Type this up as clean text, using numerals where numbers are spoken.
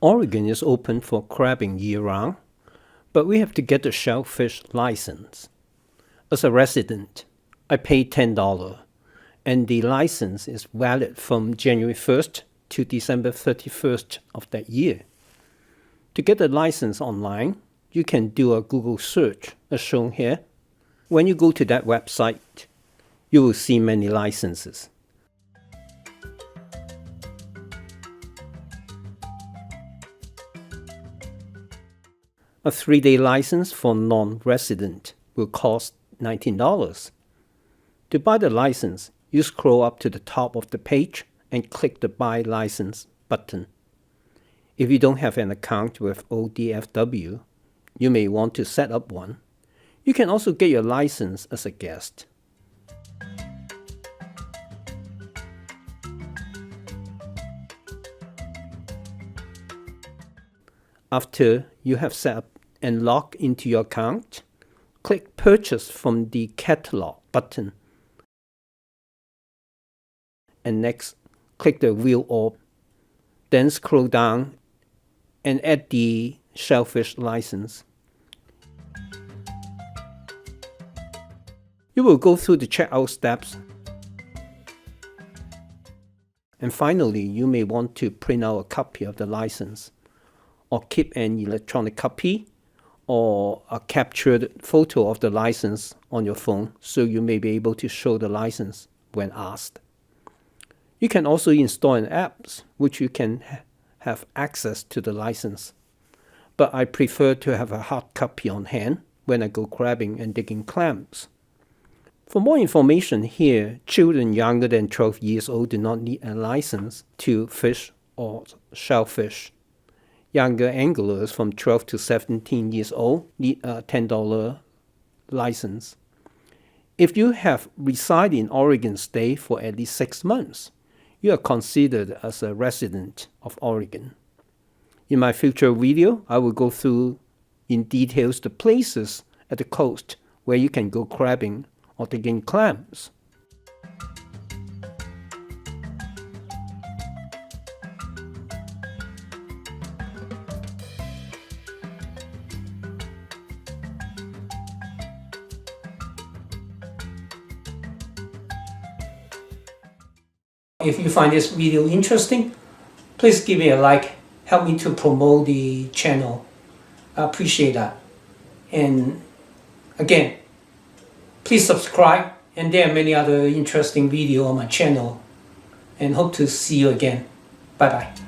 Oregon is open for crabbing year-round, but we have to get a shellfish license. As a resident, I paid $10, and the license is valid from January 1st to December 31st of that year. To get the license online, you can do a Google search as shown here. When you go to that website, you will see many licenses. A 3-day license for non-resident will cost $19. To buy the license, you scroll up to the top of the page and click the Buy License button. If you don't have an account with ODFW, you may want to set up one. You can also get your license as a guest. After you have set up and logged into your account, click Purchase from the Catalog button. And next, click the View All. Then scroll down and add the shellfish license. You will go through the checkout steps. And finally, you may want to print out a copy of the license, or keep an electronic copy or a captured photo of the license on your phone so you may be able to show the license when asked. You can also install an app which you can have access to the license, but I prefer to have a hard copy on hand when I go crabbing and digging clams. For more information here, children younger than 12 years old do not need a license to fish or shellfish. Younger anglers from 12 to 17 years old need a $10 license. If you have resided in Oregon State for at least 6 months, you are considered as a resident of Oregon. In my future video, I will go through in details the places at the coast where you can go crabbing or digging clams. If you find this video interesting, please give me a like, help me to promote the channel. I appreciate that. And again, please subscribe, and there are many other interesting videos on my channel, and hope to see you again. Bye bye.